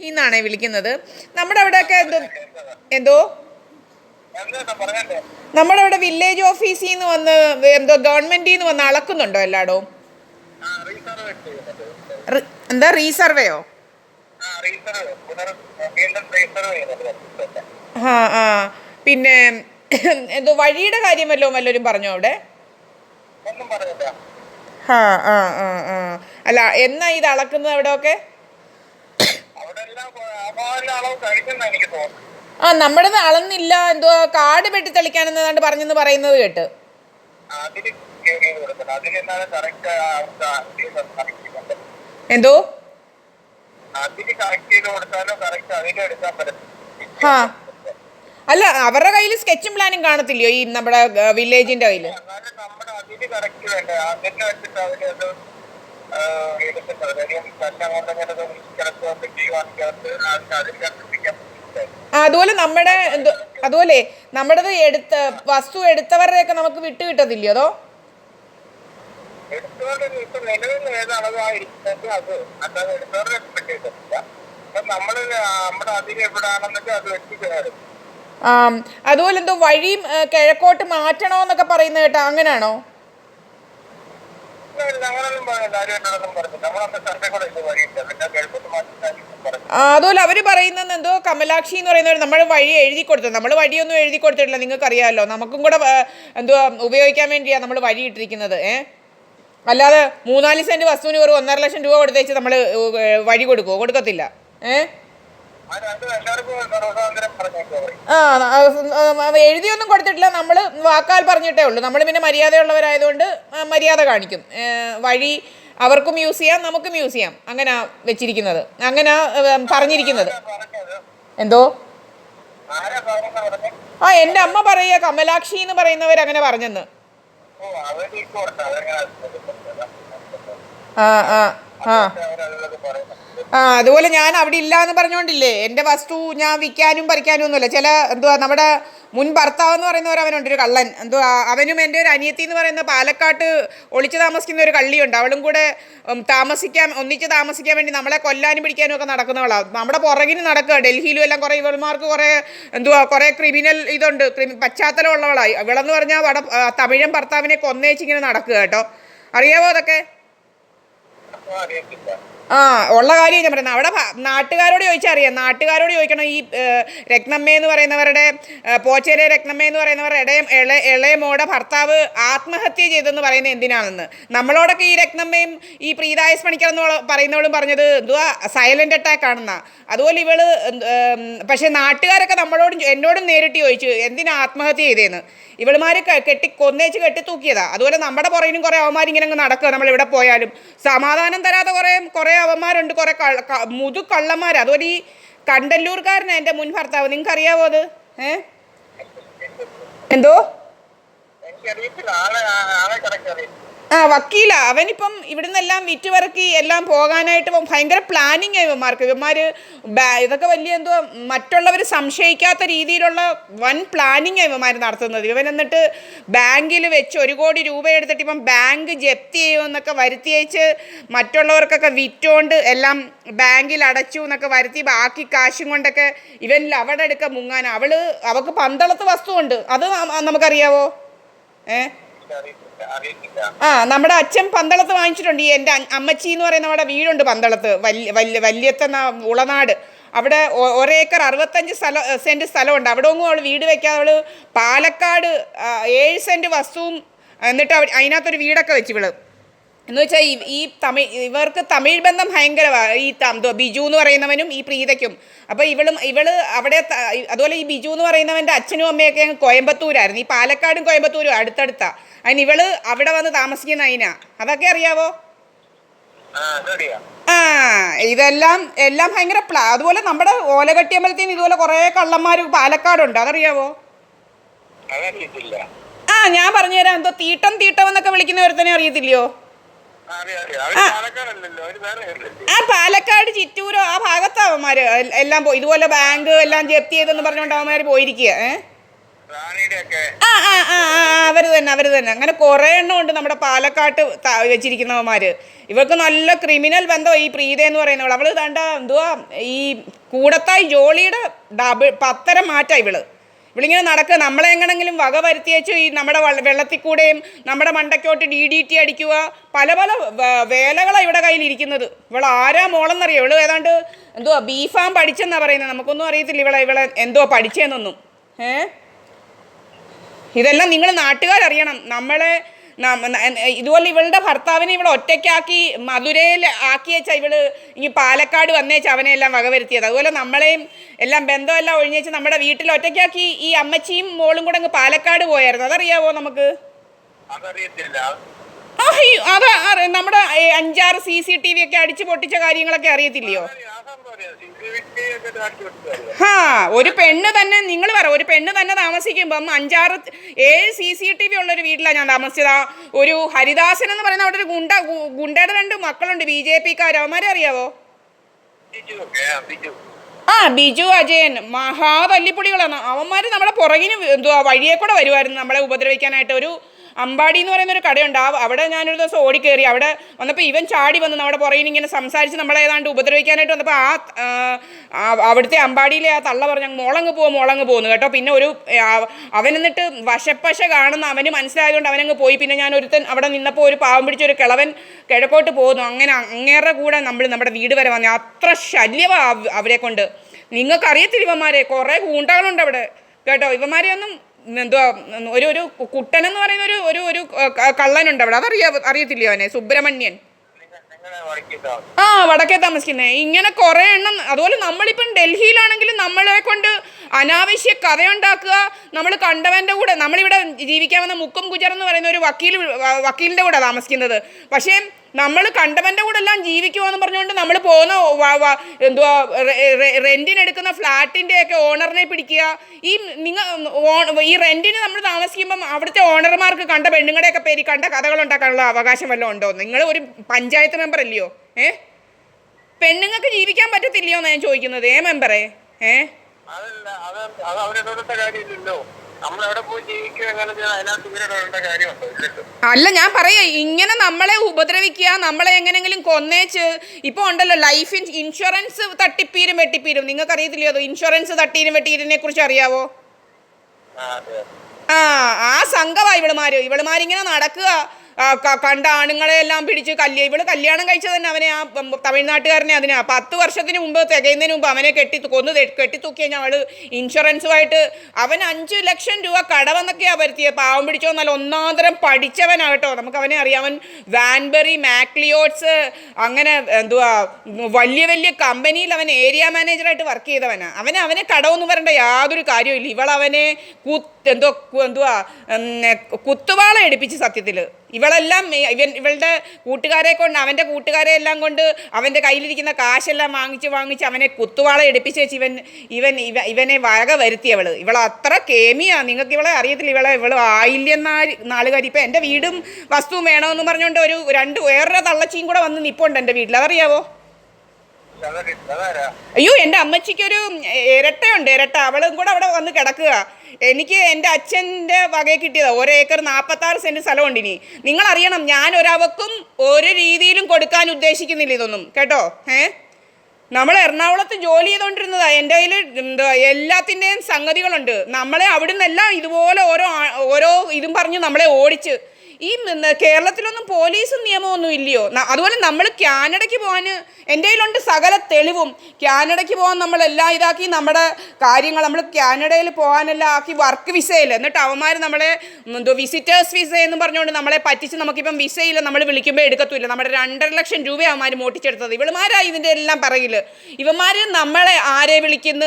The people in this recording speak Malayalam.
എന്നാണേ വിളിക്കുന്നത്. നമ്മുടെ അവിടെയൊക്കെ എന്തോ നമ്മുടെ ഇവിടെ വില്ലേജ് ഓഫീസിൽ നിന്ന് വന്ന് എന്തോ ഗവൺമെന്റിൽ നിന്ന് വന്ന് അളക്കുന്നുണ്ടോ എല്ലായിടവും? എന്താ റീസർവേയോ? ആ ആ പിന്നെ എന്തോ വഴിയുടെ കാര്യം വല്ലവരും പറഞ്ഞോ അവിടെ? ആ ആ ആ ആ അല്ല, എന്നാ ഇത് അളക്കുന്നത് അവിടെ ഒക്കെ? ആ നമ്മുടേത് അളന്നില്ല, എന്തോ കാട് വെട്ടി തെളിക്കാനെന്നാണ്ട് പറഞ്ഞെന്ന് പറയുന്നത് കേട്ട്. എന്തോ ആ അല്ല, അവരുടെ കയ്യിൽ സ്കെച്ചും പ്ലാനും കാണത്തില്ലയോ ഈ നമ്മുടെ വില്ലേജിന്റെ കയ്യിൽ? അതുപോലെ നമ്മുടെ അതുപോലെ നമ്മുടേത് വസ്തു എടുത്തവരുടെയൊക്കെ നമുക്ക് വിട്ടു കിട്ടത്തില്ലയോ? അതോ അതുപോലെ എന്തോ വഴിയും കിഴക്കോട്ട് മാറ്റണോന്നൊക്കെ പറയുന്നത് കേട്ടോ, അങ്ങനെയാണോ? അതുപോലെ അവര് പറയുന്നത് എന്തോ കമലാക്ഷി എന്ന് പറയുന്നവർ നമ്മൾ വഴി എഴുതി കൊടുത്തത്. നമ്മൾ വഴിയൊന്നും എഴുതി കൊടുത്തിട്ടില്ല, നിങ്ങൾക്ക് അറിയാമല്ലോ. നമുക്കും കൂടെ എന്തോ ഉപയോഗിക്കാൻ വേണ്ടിയാണ് നമ്മൾ വഴി ഇട്ടിരിക്കുന്നത്. അല്ലാതെ 3-4 സെന്റ് വസ്തുവിന് ഒരു 1.5 ലക്ഷം രൂപ കൊടുത്തേച്ച് നമ്മൾ വഴി കൊടുക്കുമോ? കൊടുക്കത്തില്ല. എഴുതിയൊന്നും കൊടുത്തിട്ടില്ല, നമ്മൾ വാക്കാൽ പറഞ്ഞിട്ടേ ഉള്ളൂ. നമ്മൾ പിന്നെ മര്യാദയുള്ളവരായതുകൊണ്ട് മര്യാദ കാണിക്കും. വഴി അവർക്കും യൂസ് ചെയ്യാം, നമുക്കും യൂസ് ചെയ്യാം, അങ്ങനെ വെച്ചിരിക്കുന്നത്, അങ്ങനെ പറഞ്ഞിരിക്കുന്നത്. എന്തോ എൻ്റെ അമ്മ പറയുക കമലാക്ഷി എന്ന് പറയുന്നവർ അങ്ങനെ പറഞ്ഞെന്ന്. ആ ആ ആ അതുപോലെ ഞാൻ അവിടെ ഇല്ല എന്ന് പറഞ്ഞോണ്ടില്ലേ, എൻ്റെ വസ്തു ഞാൻ വിൽക്കാനും പറിക്കാനും ഒന്നുമില്ല. ചില എന്തുവാ നമ്മുടെ മുൻ ഭർത്താവ് എന്ന് പറയുന്നവർ, അവനുണ്ട് ഒരു കള്ളൻ. എന്തുവാ അവനും എൻ്റെ ഒരു അനിയത്തി എന്ന് പറയുന്ന പാലക്കാട്ട് ഒളിച്ചു താമസിക്കുന്ന ഒരു കള്ളിയുണ്ട്. അവളും കൂടെ ഒന്നിച്ച് താമസിക്കാൻ വേണ്ടി നമ്മളെ കൊല്ലാനും പിടിക്കാനും ഒക്കെ നടക്കുന്നവളാണ്. നമ്മുടെ പുറകിന് നടക്കുക. ഡൽഹിയിലും എല്ലാം കുറേ ഇവന്മാർക്ക് കുറേ ക്രിമിനൽ ഇതുണ്ട്, പശ്ചാത്തലം ഉള്ളവളായി. ഇവളെന്ന് പറഞ്ഞാൽ തമിഴൻ ഭർത്താവിനെ കൊന്നേച്ചിങ്ങനെ നടക്കുക കേട്ടോ. അറിയാവോ അതൊക്കെ? ഉള്ള കാര്യം ഞാൻ പറയുന്നത്. അവിടെ നാട്ടുകാരോട് ചോദിച്ചാൽ അറിയാം. നാട്ടുകാരോട് ചോദിക്കണം. ഈ രത്നമ്മ എന്ന് പറയുന്നവരുടെ, പോച്ചേരെ രത്നമ്മ എന്ന് പറയുന്നവരുടെ ഇളയ മോടെ ഭർത്താവ് ആത്മഹത്യ ചെയ്തെന്ന് പറയുന്നത് എന്തിനാണെന്ന്. നമ്മളോടൊക്കെ ഈ രത്നമ്മയും ഈ പ്രീതായസ് പണിക്കറെന്ന് പറയുന്നവളും പറഞ്ഞത് എന്തുവാ സൈലന്റ് അറ്റാക്ക് ആണെന്നാ. അതുപോലെ ഇവള് പക്ഷെ നാട്ടുകാരൊക്കെ എന്നോടും നേരിട്ട് ചോദിച്ചു എന്തിനാ ആത്മഹത്യ ചെയ്തേന്ന്. ഇവളുമാർ കൊന്നേച്ച് കെട്ടിത്തൂക്കിയതാ. അതുപോലെ നമ്മുടെ പുറകിനും കുറേ അവന്മാരിങ്ങനെ അങ്ങ് നടക്കുക. നമ്മളിവിടെ പോയാലും സമാധാനം തരാതെ കുറേ അവന്മാരുണ്ട്, കുറേ മുതുകള്ളന്മാർ. അതുപോലെ ഈ കണ്ടല്ലൂർക്കാരനാണ് എൻ്റെ മുൻ ഭർത്താവ്. നിങ്ങൾക്ക് അറിയാവോ അത്? എന്തോ വക്കീല. അവനിപ്പം ഇവിടുന്നെല്ലാം വിറ്റുപറക്കി എല്ലാം പോകാനായിട്ട് ഭയങ്കര പ്ലാനിങ് ആയി ഇവന്മാർക്ക്. ഇതൊക്കെ വലിയ എന്തോ മറ്റുള്ളവർ സംശയിക്കാത്ത രീതിയിലുള്ള വൻ പ്ലാനിങ് ആയി ഇവന്മാർ നടത്തുന്നത്. ഇവൻ എന്നിട്ട് ബാങ്കിൽ വെച്ച് 1 കോടി രൂപ എടുത്തിട്ട് ഇപ്പം ബാങ്ക് ജപ്തി ചെയ്യുമെന്നൊക്കെ വരുത്തിയേച്ച് മറ്റുള്ളവർക്കൊക്കെ വിറ്റോണ്ട് എല്ലാം ബാങ്കിൽ അടച്ചു എന്നൊക്കെ വരുത്തി ബാക്കി കാശും കൊണ്ടൊക്കെ ഇവനിൽ അവിടെ എടുക്കാൻ മുങ്ങാൻ. അവൾക്ക് പന്തളത്ത് വസ്തുവുണ്ട്, അത് നമുക്കറിയാവോ? നമ്മുടെ അച്ഛൻ പന്തളത്ത് വാങ്ങിച്ചിട്ടുണ്ട്. ഈ എൻ്റെ അമ്മച്ചി എന്ന് പറയുന്ന അവിടെ വീടുണ്ട് പന്തളത്ത്, വല്യത്തെന്ന ഉളനാട്. അവിടെ 1 ഏക്കർ 65 സെൻറ്റ് സ്ഥലമുണ്ട്. അവിടെ ഒന്നും അവൾ വീട് വെക്കാതെ അവൾ പാലക്കാട് 7 സെൻറ്റ് വസ്തുവും എന്നിട്ട് അതിനകത്തൊരു വീടൊക്കെ വെച്ച് ഇവള്. എന്ന് വെച്ചാൽ ഇവർക്ക് തമിഴ് ബന്ധം ഭയങ്കരമാണ്. ഈ ബിജു എന്ന് പറയുന്നവനും ഈ പ്രീതയ്ക്കും. അപ്പോൾ ഇവള് അവിടെ അതുപോലെ ഈ ബിജു എന്ന് പറയുന്നവൻ്റെ അച്ഛനും അമ്മയൊക്കെ കോയമ്പത്തൂരായിരുന്നു. ഈ പാലക്കാടും കോയമ്പത്തൂരും അടുത്തടുത്താ. അതിന് ഇവള് അവിടെ വന്ന് താമസിക്കുന്ന അതിനാ. അതൊക്കെ അറിയാവോ? എല്ലാം ഭയങ്കര അതുപോലെ നമ്മുടെ ഓലകെട്ടിയമ്പലത്തിൽ നിന്ന് ഇതുപോലെ കുറേ കള്ളന്മാർ പാലക്കാടുണ്ട്, അതറിയാവോ? ഞാൻ പറഞ്ഞുതരാം. എന്തോ തീട്ടം എന്നൊക്കെ വിളിക്കുന്ന ഒരുത്തനെ അറിയത്തില്ലയോ? പാലക്കാട് ചിറ്റൂരോ ആ ഭാഗത്ത് അവന്മാര് എല്ലാം ഇതുപോലെ ബാങ്ക് എല്ലാം ജപ്തി ചെയ്തെന്ന് പറഞ്ഞുകൊണ്ട് അവന്മാർ പോയിരിക്കുക. ആ ആ ആ ആ അവർ തന്നെ അങ്ങനെ കുറേ എണ്ണം ഉണ്ട് നമ്മുടെ പാലക്കാട്ട് വെച്ചിരിക്കുന്നവന്മാർ. ഇവർക്ക് നല്ല ക്രിമിനൽ ബന്ധം ഈ പ്രീത എന്ന് പറയുന്നവൾ. അവൾ കണ്ട എന്തുവാ ഈ കൂടത്തായി ജോളിയുടെ പത്തരം മാറ്റാ ഇവളിങ്ങനെ നടക്കുക. നമ്മളെ എങ്ങനെങ്കിലും വക വരുത്തിയേച്ച് ഈ നമ്മുടെ വെള്ളത്തിൽ കൂടെയും നമ്മുടെ മണ്ടയ്ക്കോട്ട് DDT അടിക്കുക, പല പല വേലകളാണ് ഇവിടെ കയ്യിലിരിക്കുന്നത്. ഇവൾ ആരാ മോളെന്നറിയോ? ഇവള് ഏതാണ്ട് എന്തുവാ ബീഫാം പഠിച്ചെന്നാ പറയുന്നത്. നമുക്കൊന്നും അറിയത്തില്ല ഇവളെ എന്തോ പഠിച്ചതെന്നൊന്നും. ഇതെല്ലാം നിങ്ങൾ നാട്ടുകാരറിയണം. നമ്മളെ ഇതുപോലെ ഇവളുടെ ഭർത്താവിനെ ഇവിടെ ഒറ്റയ്ക്കാക്കി മധുരയിൽ ആക്കിയേച്ചാൽ ഇവള് ഇനി പാലക്കാട് വന്നേച്ച് അവനെല്ലാം വകവരുത്തിയത്. അതുപോലെ നമ്മളെയും എല്ലാം ബന്ധമെല്ലാം ഒഴിഞ്ഞേച്ച് നമ്മുടെ വീട്ടിൽ ഒറ്റയ്ക്കാക്കി ഈ അമ്മച്ചിയും മോളും കൂടെ അങ്ങ് പാലക്കാട് പോയായിരുന്നു. അതറിയാവോ നമുക്ക്? അത് നമ്മുടെ 5-6 CCTV ഒക്കെ അടിച്ചു പൊട്ടിച്ച കാര്യങ്ങളൊക്കെ അറിയത്തില്ലയോ? ഒരു പെണ്ണ് തന്നെ, നിങ്ങൾ പറ, ഒരു പെണ്ണ് തന്നെ താമസിക്കുമ്പം 5-6-7 CCTV ഉള്ളൊരു വീട്ടിലാണ് ഞാൻ താമസിച്ചത്. ഒരു ഹരിദാസൻ എന്ന് പറയുന്ന അവിടെ ഒരു ഗുണ്ടയുടെ 2 മക്കളുണ്ട്, BJP-ക്കാർ. അവന്മാരെ അറിയാവോ? ബിജു അജയൻ മഹാതല്ലിപ്പൊളികളാണ് അവന്മാർ. നമ്മുടെ പുറകിന് എന്തുവാ വഴിയെ കൂടെ വരുമായിരുന്നു നമ്മളെ ഉപദ്രവിക്കാനായിട്ട്. ഒരു അമ്പാടി എന്ന് പറയുന്നൊരു കടയുണ്ട്, അവിടെ ഞാനൊരു ദിവസം ഓടിക്കയറി. അവിടെ വന്നപ്പോൾ ഇവൻ ചാടി വന്ന് നമ്മുടെ പുറകിന് ഇങ്ങനെ സംസാരിച്ച് നമ്മളെ ഏതാണ്ട് ഉപദ്രവിക്കാനായിട്ട് വന്നപ്പോൾ അവിടുത്തെ അമ്പാടിയിലെ ആ തള്ള പറഞ്ഞു മോളങ്ങ് പോകുന്നു കേട്ടോ. പിന്നെ അവൻ എന്നിട്ട് വശപ്പശ കാണുന്ന അവന് മനസ്സിലായതുകൊണ്ട് അവനങ്ങ് പോയി. പിന്നെ ഞാൻ ഒരുത്തൻ അവിടെ നിന്നപ്പോൾ ഒരു പാവം പിടിച്ചൊരു കിളവൻ കിഴക്കോട്ട് പോകുന്നു. അങ്ങനെ അങ്ങേറെ കൂടെ നമ്മുടെ വീട് വരെ വന്നു. അത്ര ശല്യമാണ് അവരെ കൊണ്ട്. നിങ്ങൾക്ക് അറിയത്തില്ല ഇവന്മാരെ, കുറേ കൂണ്ടകളുണ്ട് അവിടെ കേട്ടോ. ഇവന്മാരെ ഒന്നും എന്തുവാ ഒരു കുട്ടൻ എന്ന് പറയുന്ന ഒരു കള്ളനുണ്ട് അവിടെ. അറിയത്തില്ലയോ അവനെ? സുബ്രഹ്മണ്യൻ. വടക്കേ താമസിക്കുന്നേ. ഇങ്ങനെ കുറേ എണ്ണം. അതുപോലെ നമ്മളിപ്പം ഡൽഹിയിലാണെങ്കിലും നമ്മളെ കൊണ്ട് അനാവശ്യ കഥയുണ്ടാക്കുക. നമ്മൾ കണ്ടവൻ്റെ കൂടെ, നമ്മളിവിടെ ജീവിക്കാൻ വന്ന മുക്കും ഗുജർ എന്ന് പറയുന്ന ഒരു വക്കീലിൻ്റെ കൂടെ താമസിക്കുന്നത്. പക്ഷേ നമ്മൾ കണ്ടവൻ്റെ കൂടെ എല്ലാം ജീവിക്കുമെന്ന് പറഞ്ഞുകൊണ്ട് നമ്മൾ പോകുന്ന എന്തുവാ റെൻറ്റിനെടുക്കുന്ന ഫ്ലാറ്റിൻ്റെയൊക്കെ ഓണറിനെ പിടിക്കുക. ഈ റെൻറ്റിന് നമ്മൾ താമസിക്കുമ്പം അവിടുത്തെ ഓണർമാർക്ക് കണ്ട പെണ്ണുങ്ങളുടെയൊക്കെ പേര് കണ്ട കഥകളുണ്ടാക്കാനുള്ള അവകാശം വല്ലതും ഉണ്ടോ? നിങ്ങൾ ഒരു പഞ്ചായത്ത് മെമ്പർ അല്ലയോ? പെണ്ണുങ്ങൾക്ക് ജീവിക്കാൻ പറ്റത്തില്ലയോ എന്നാണ് ഞാൻ ചോദിക്കുന്നത്. മെമ്പറേ അല്ല, ഞാൻ പറയാ ഇങ്ങനെ നമ്മളെ ഉപദ്രവിക്കുക, നമ്മളെ എങ്ങനെങ്കിലും കൊന്നേച്ച്. ഇപ്പൊ ഉണ്ടല്ലോ ലൈഫ് ഇൻഷുറൻസ് തട്ടിപ്പീരും വെട്ടിപ്പീരും. നിങ്ങൾക്ക് അറിയത്തില്ലയോ ഇൻഷുറൻസ് തട്ടീരും വെട്ടീരിനെ കുറിച്ച്? അറിയാവോ? ആ സംഘമാണ് ഇവളുമാരിങ്ങനെ നടക്കുക. കണ്ട ആണുങ്ങളെ എല്ലാം പിടിച്ച് ഇവള് കല്യാണം കഴിച്ചത് തന്നെ അവനെ, ആ തമിഴ്നാട്ടുകാരനെ. 10 വർഷത്തിന് മുമ്പ് തികയുന്നതിന് മുമ്പ് അവനെ കെട്ടിത്തൂക്കിയ അവള് ഇൻഷുറൻസുമായിട്ട്. അവൻ 5 ലക്ഷം രൂപ കടവെന്നൊക്കെയാണ് വരുത്തിയത്. പാവം പിടിച്ചോ, നല്ല ഒന്നാന്തരം പഠിച്ചവനാകട്ടോ. നമുക്ക് അവനെ അറിയാം. അവൻ വാൻബറി, മാക്ലിയോട്സ്, അങ്ങനെ എന്തുവാ വലിയ വലിയ കമ്പനിയിൽ അവൻ ഏരിയ മാനേജറായിട്ട് വർക്ക് ചെയ്തവനാണ്. അവനെ കടവെന്ന് പറയേണ്ട യാതൊരു കാര്യമില്ല. ഇവളവനെ എന്തുവാ കുത്തുവാള എടുപ്പിച്ച് സത്യത്തിൽ. ഇവളെല്ലാം ഇവളുടെ കൂട്ടുകാരെ കൊണ്ട്, അവൻ്റെ കൂട്ടുകാരെ എല്ലാം കൊണ്ട് അവൻ്റെ കയ്യിലിരിക്കുന്ന കാശെല്ലാം വാങ്ങിച്ച് അവനെ കുത്തുവാള എടുപ്പിച്ച് വെച്ച് ഇവനെ വക വരുത്തിയവൾ. അത്ര കേമിയാണ്. നിങ്ങൾക്ക് ഇവളെ അറിയത്തില്ല. ഇവൾ നാളുകാരി. ഇപ്പം എൻ്റെ വീടും വസ്തുവും വേണമെന്ന് പറഞ്ഞുകൊണ്ട് വേറൊരു തള്ളച്ചിയും കൂടെ വന്ന് നിപ്പുണ്ട് എൻ്റെ വീട്ടിൽ. അതറിയാവോ? അയ്യോ, എൻ്റെ അമ്മച്ചിക്കൊരു ഇരട്ടയുണ്ട്. അവളും കൂടെ അവിടെ വന്ന് കിടക്കുക. എനിക്ക് എൻ്റെ അച്ഛൻ്റെ വകയെ കിട്ടിയതാണ്. 1 ഏക്കർ 46 സെൻറ്റ് സ്ഥലമുണ്ട്. ഇനി നിങ്ങളറിയണം, ഞാൻ ഒരവക്കും ഒരു രീതിയിലും കൊടുക്കാൻ ഉദ്ദേശിക്കുന്നില്ല ഇതൊന്നും കേട്ടോ. നമ്മൾ എറണാകുളത്ത് ജോലി ചെയ്തുകൊണ്ടിരുന്നതാണ്. എൻ്റെ കയ്യിൽ എല്ലാത്തിൻ്റെയും സംഗതികളുണ്ട്. നമ്മളെ അവിടെ നിന്നെല്ലാം ഇതുപോലെ ഓരോ ഇതും പറഞ്ഞ് നമ്മളെ ഓടിച്ച്. ഈ കേരളത്തിലൊന്നും പോലീസും നിയമമൊന്നും ഇല്ലയോ? അതുപോലെ നമ്മൾ കാനഡയ്ക്ക് പോകാൻ എൻ്റെ കയ്യിലുണ്ട് സകല തെളിവും. കാനഡയ്ക്ക് പോകാൻ നമ്മളെല്ലാം ഇതാക്കി, നമ്മുടെ കാര്യങ്ങൾ നമ്മൾ കാനഡയിൽ പോകാനെല്ലാം ആക്കി വർക്ക് വിസയിൽ. എന്നിട്ട് അവന്മാർ നമ്മളെ വിസിറ്റേഴ്സ് വിസ എന്ന് പറഞ്ഞുകൊണ്ട് നമ്മളെ പറ്റിച്ച് നമുക്കിപ്പം വിസയില്ല, നമ്മൾ വിളിക്കുമ്പോൾ എടുക്കത്തില്ല. നമ്മുടെ 2.5 ലക്ഷം രൂപ അവന്മാർ മോട്ടിച്ചെടുത്തത്. ഇവളുമാരായി ഇതിൻ്റെ എല്ലാം പറയില്ല. ഇവന്മാർ നമ്മളെ ആരെ വിളിക്കുന്നു,